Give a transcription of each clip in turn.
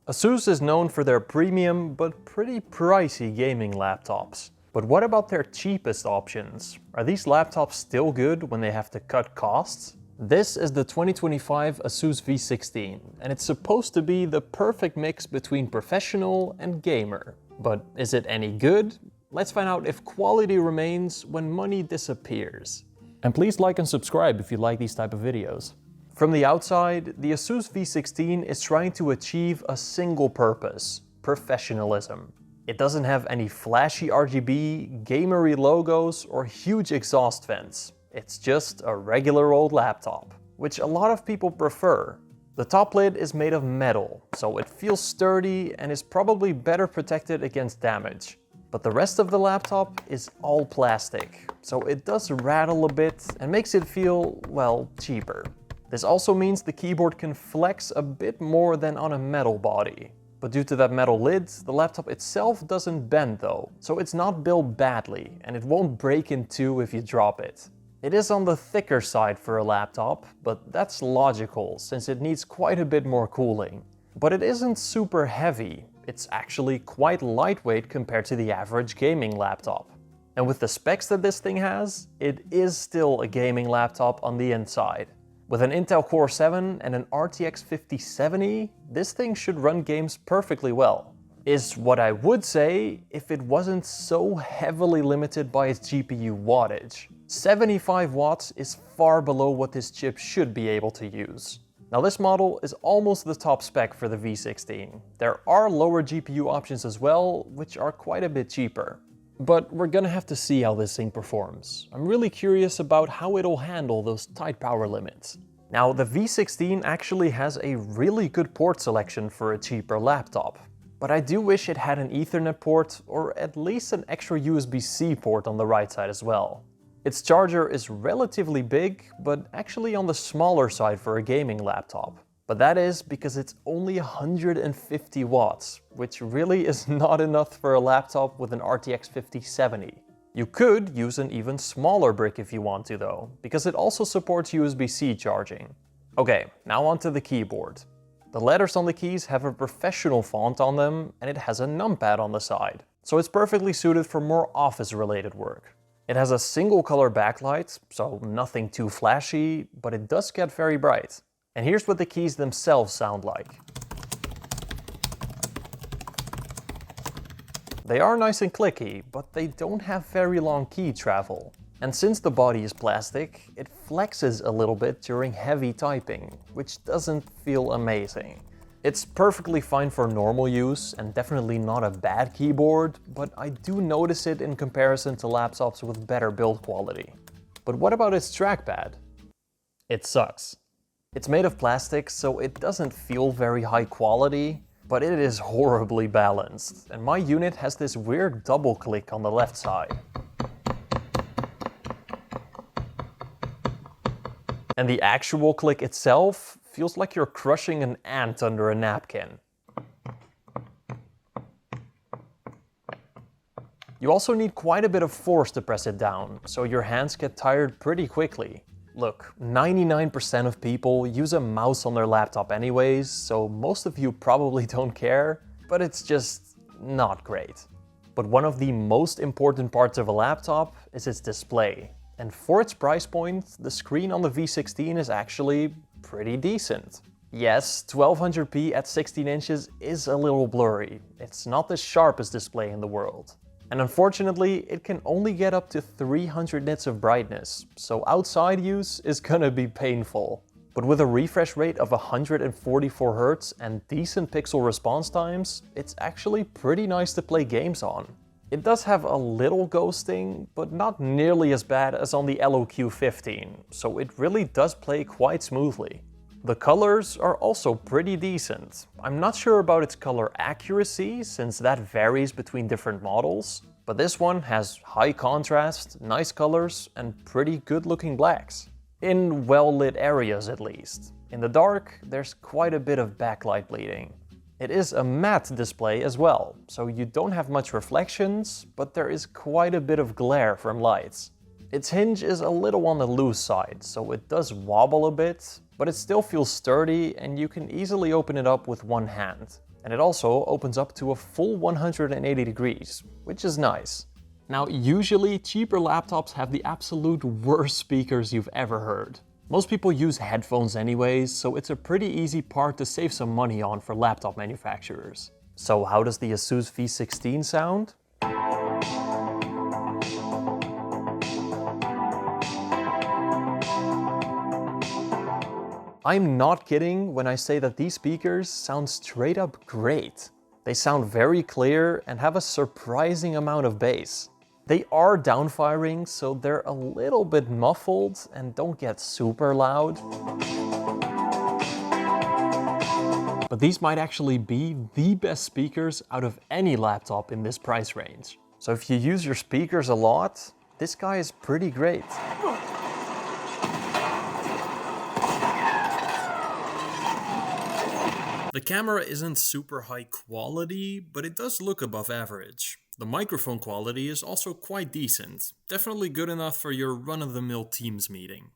Asus is known for their premium but pretty pricey gaming laptops. But what about their cheapest options? Are these laptops still good when they have to cut costs? This is the 2025 Asus V16, and it's supposed to be the perfect mix between professional and gamer. But is it any good? Let's find out if quality remains when money disappears. And please like and subscribe if you like these type of videos. From the outside, the Asus V16 is trying to achieve a single purpose: professionalism. It doesn't have any flashy RGB, gamery logos, or huge exhaust vents. It's just a regular old laptop, which a lot of people prefer. The top lid is made of metal, so it feels sturdy and is probably better protected against damage. But the rest of the laptop is all plastic, so it does rattle a bit and makes it feel, well, cheaper. This also means the keyboard can flex a bit more than on a metal body. But due to that metal lid, the laptop itself doesn't bend though, so it's not built badly and it won't break in two if you drop it. It is on the thicker side for a laptop, but that's logical since it needs quite a bit more cooling. But it isn't super heavy, it's actually quite lightweight compared to the average gaming laptop. And with the specs that this thing has, it is still a gaming laptop on the inside. With an Intel Core 7 and an RTX 5070, this thing should run games perfectly well. Is what I would say if it wasn't so heavily limited by its GPU wattage. 75 watts is far below what this chip should be able to use. Now this model is almost the top spec for the V16. There are lower GPU options as well, which are quite a bit cheaper. But we're gonna have to see how this thing performs. I'm really curious about how it'll handle those tight power limits. Now the V16 actually has a really good port selection for a cheaper laptop. But I do wish it had an Ethernet port or at least an extra USB-C port on the right side as well. Its charger is relatively big, but actually on the smaller side for a gaming laptop. But that is because it's only 150 watts, which really is not enough for a laptop with an RTX 5070. You could use an even smaller brick if you want to though, because it also supports USB-C charging. Okay, now onto the keyboard. The letters on the keys have a professional font on them and it has a numpad on the side, so it's perfectly suited for more office-related work. It has a single color backlight, so nothing too flashy, but it does get very bright. And here's what the keys themselves sound like. They are nice and clicky, but they don't have very long key travel. And since the body is plastic, it flexes a little bit during heavy typing, which doesn't feel amazing. It's perfectly fine for normal use and definitely not a bad keyboard, but I do notice it in comparison to laptops with better build quality. But what about its trackpad? It sucks. It's made of plastic, so it doesn't feel very high quality, but it is horribly balanced, and my unit has this weird double click on the left side. And the actual click itself feels like you're crushing an ant under a napkin. You also need quite a bit of force to press it down, so your hands get tired pretty quickly. Look, 99% of people use a mouse on their laptop anyways, so most of you probably don't care, but it's just not great. But one of the most important parts of a laptop is its display. And for its price point, the screen on the V16 is actually pretty decent. Yes, 1200p at 16 inches is a little blurry. It's not the sharpest display in the world. And unfortunately, it can only get up to 300 nits of brightness, so outside use is gonna be painful. But with a refresh rate of 144 Hz and decent pixel response times, it's actually pretty nice to play games on. It does have a little ghosting, but not nearly as bad as on the LOQ15, so it really does play quite smoothly. The colors are also pretty decent. I'm not sure about its color accuracy, since that varies between different models, but this one has high contrast, nice colors, and pretty good looking blacks. In well-lit areas at least. In the dark, there's quite a bit of backlight bleeding. It is a matte display as well, so you don't have much reflections, but there is quite a bit of glare from lights. Its hinge is a little on the loose side, so it does wobble a bit, but it still feels sturdy and you can easily open it up with one hand. And it also opens up to a full 180 degrees, which is nice. Now, usually cheaper laptops have the absolute worst speakers you've ever heard. Most people use headphones anyways, so it's a pretty easy part to save some money on for laptop manufacturers. So how does the Asus V16 sound? I'm not kidding when I say that these speakers sound straight up great. They sound very clear and have a surprising amount of bass. They are downfiring, so they're a little bit muffled and don't get super loud. But these might actually be the best speakers out of any laptop in this price range. So if you use your speakers a lot, this guy is pretty great. The camera isn't super high quality, but it does look above average. The microphone quality is also quite decent, definitely good enough for your run-of-the-mill Teams meeting.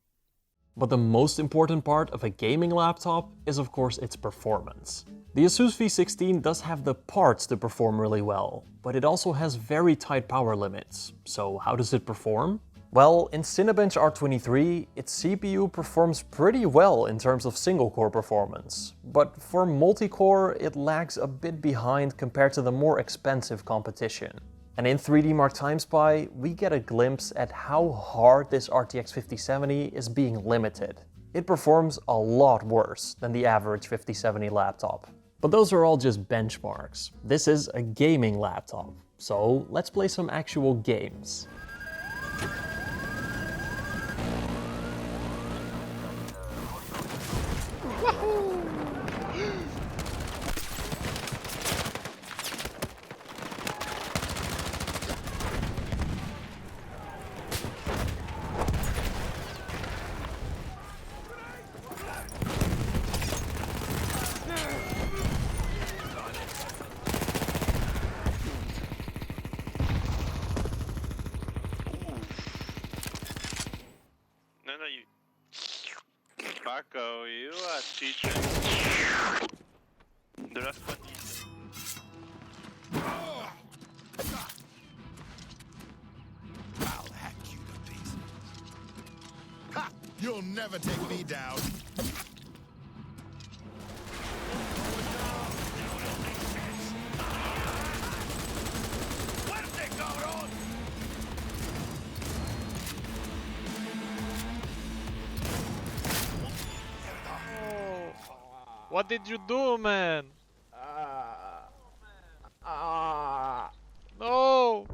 But the most important part of a gaming laptop is of course its performance. The Asus V16 does have the parts to perform really well, but it also has very tight power limits. So how does it perform? Well, in Cinebench R23, its CPU performs pretty well in terms of single-core performance, but for multi-core it lags a bit behind compared to the more expensive competition. And in 3D Mark TimeSpy, we get a glimpse at how hard this RTX 5070 is being limited. It performs a lot worse than the average 5070 laptop. But those are all just benchmarks. This is a gaming laptop, so let's play some actual games. No, you... Paco, you are teaching. The last one is... I'll hack you to pieces. Ha! You'll never take me down. What's it going on? What did you do, man? No!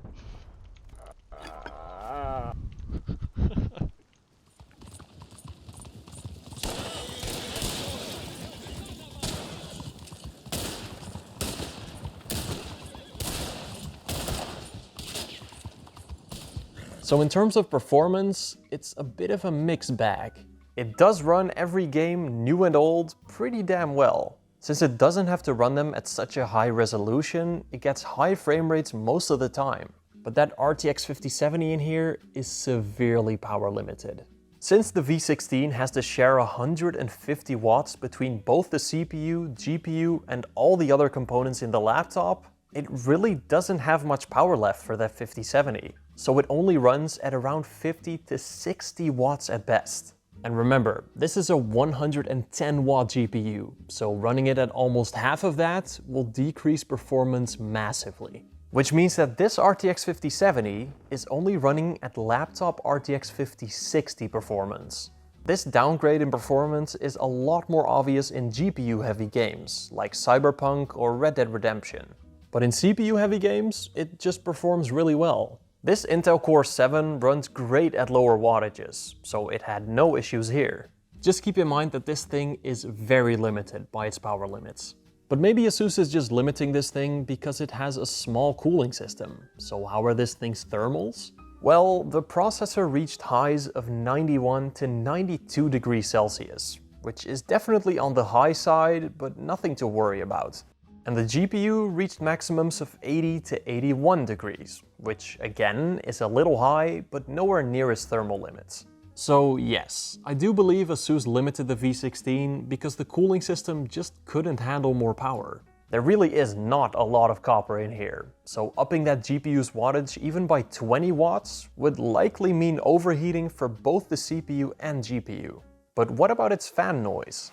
So in terms of performance, it's a bit of a mixed bag. It does run every game, new and old, pretty damn well. Since it doesn't have to run them at such a high resolution, it gets high frame rates most of the time. But that RTX 5070 in here is severely power limited. Since the V16 has to share 150 watts between both the CPU, GPU, and all the other components in the laptop, it really doesn't have much power left for that 5070. So it only runs at around 50 to 60 watts at best. And remember, this is a 110 watt GPU, so running it at almost half of that will decrease performance massively. Which means that this RTX 5070 is only running at laptop RTX 5060 performance. This downgrade in performance is a lot more obvious in GPU-heavy games, like Cyberpunk or Red Dead Redemption. But in CPU-heavy games, it just performs really well. This Intel Core 7 runs great at lower wattages, so it had no issues here. Just keep in mind that this thing is very limited by its power limits. But maybe Asus is just limiting this thing because it has a small cooling system. So how are this thing's thermals? Well, the processor reached highs of 91 to 92 degrees Celsius, which is definitely on the high side, but nothing to worry about. And the GPU reached maximums of 80 to 81 degrees, which again is a little high, but nowhere near its thermal limits. So yes, I do believe Asus limited the V16 because the cooling system just couldn't handle more power. There really is not a lot of copper in here, so upping that GPU's wattage even by 20 watts would likely mean overheating for both the CPU and GPU. But what about its fan noise?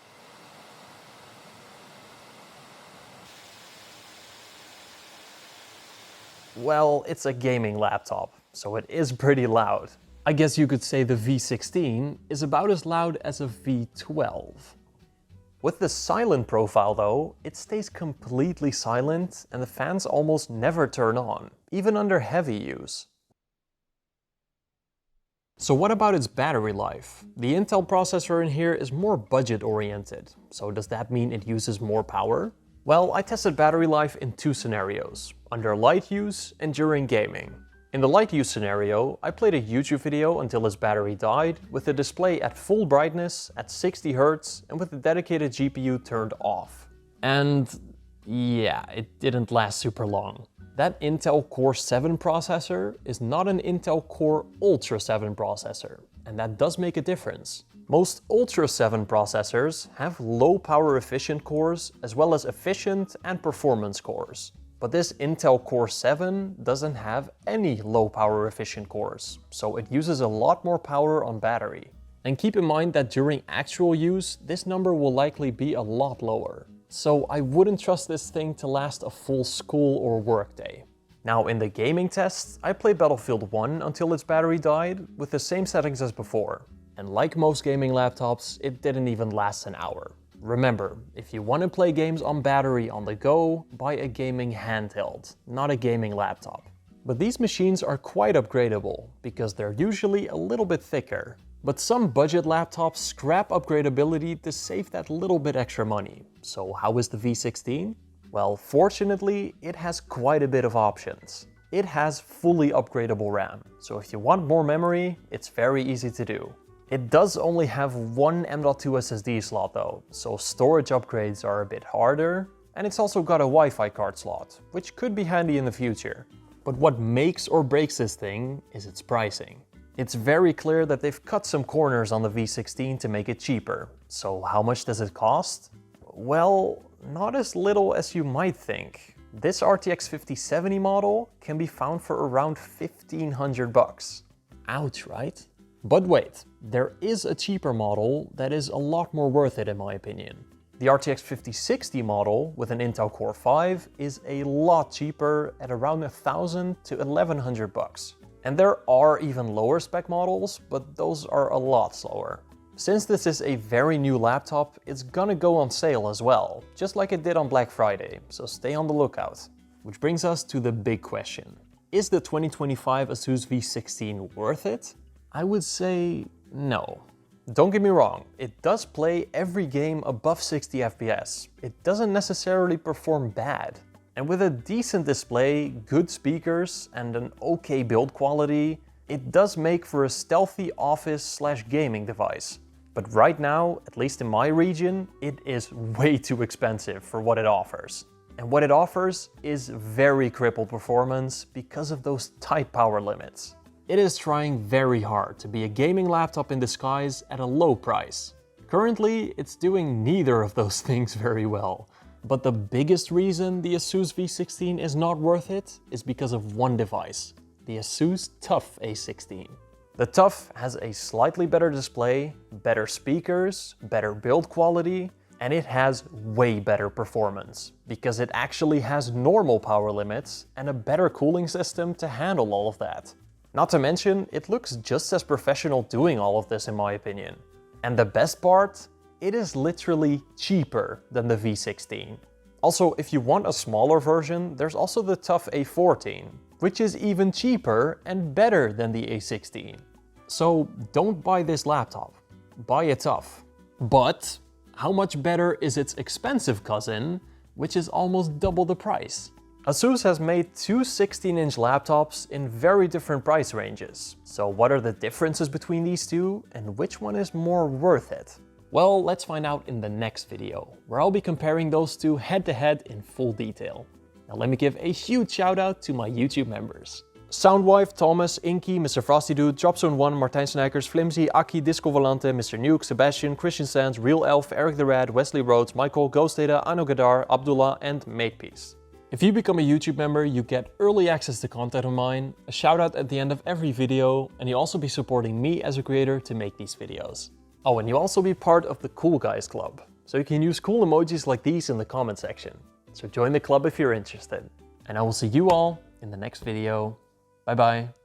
Well, it's a gaming laptop, so it is pretty loud. I guess you could say the V16 is about as loud as a V12. With the silent profile though, it stays completely silent and the fans almost never turn on, even under heavy use. So what about its battery life? The Intel processor in here is more budget oriented, so does that mean it uses more power? Well, I tested battery life in two scenarios, under light use and during gaming. In the light use scenario, I played a YouTube video until its battery died, with the display at full brightness at 60 Hz and with the dedicated GPU turned off. And yeah, it didn't last super long. That Intel Core 7 processor is not an Intel Core Ultra 7 processor, and that does make a difference. Most Ultra 7 processors have low power efficient cores as well as efficient and performance cores. But this Intel Core 7 doesn't have any low power efficient cores, so it uses a lot more power on battery. And keep in mind that during actual use, this number will likely be a lot lower. So I wouldn't trust this thing to last a full school or work day. Now in the gaming tests, I played Battlefield 1 until its battery died with the same settings as before. And like most gaming laptops, it didn't even last an hour. Remember, if you want to play games on battery on the go, buy a gaming handheld, not a gaming laptop. But these machines are quite upgradable, because they're usually a little bit thicker. But some budget laptops scrap upgradeability to save that little bit extra money. So how is the V16? Well, fortunately, it has quite a bit of options. It has fully upgradable RAM, so if you want more memory, it's very easy to do. It does only have one M.2 SSD slot though, so storage upgrades are a bit harder, and it's also got a Wi-Fi card slot, which could be handy in the future. But what makes or breaks this thing is its pricing. It's very clear that they've cut some corners on the V16 to make it cheaper. So how much does it cost? Well, not as little as you might think. This RTX 5070 model can be found for around 1,500 bucks. Ouch, right? But wait, there is a cheaper model that is a lot more worth it in my opinion. The RTX 5060 model with an Intel Core 5 is a lot cheaper at around 1,000 to 1,100 bucks. And there are even lower spec models, but those are a lot slower. Since this is a very new laptop, it's gonna go on sale as well, just like it did on Black Friday, so stay on the lookout. Which brings us to the big question. Is the 2025 Asus V16 worth it? I would say no. Don't get me wrong, it does play every game above 60 FPS. It doesn't necessarily perform bad. And with a decent display, good speakers, and an okay build quality, it does make for a stealthy office/gaming device. But right now, at least in my region, it is way too expensive for what it offers. And what it offers is very crippled performance because of those tight power limits. It is trying very hard to be a gaming laptop in disguise at a low price. Currently, it's doing neither of those things very well. But the biggest reason the Asus V16 is not worth it is because of one device, the Asus TUF A16. The TUF has a slightly better display, better speakers, better build quality, and it has way better performance, because it actually has normal power limits and a better cooling system to handle all of that. Not to mention, it looks just as professional doing all of this in my opinion. And the best part? It is literally cheaper than the V16. Also, if you want a smaller version, there's also the TUF A14, which is even cheaper and better than the A16. So don't buy this laptop, buy a TUF. But how much better is its expensive cousin, which is almost double the price? Asus has made two 16-inch laptops in very different price ranges. So what are the differences between these two, and which one is more worth it? Well, let's find out in the next video, where I'll be comparing those two head to head in full detail. Now let me give a huge shout out to my YouTube members. Soundwife, Thomas, Inky, Mr. Frosty Dude, Dropzone1, Martijn Snijkers, Flimsy, Aki, Disco Volante, Mr. Nuke, Sebastian, Christian Sands, Real Elf, Eric the Rad, Wesley Rhodes, Michael, Ghost Data, Anu Gadar, Abdullah, and Makepeace. If you become a YouTube member, you get early access to content of mine, a shout out at the end of every video, and you'll also be supporting me as a creator to make these videos. Oh, and you'll also be part of the Cool Guys Club, so you can use cool emojis like these in the comment section. So join the club if you're interested. And I will see you all in the next video. Bye bye.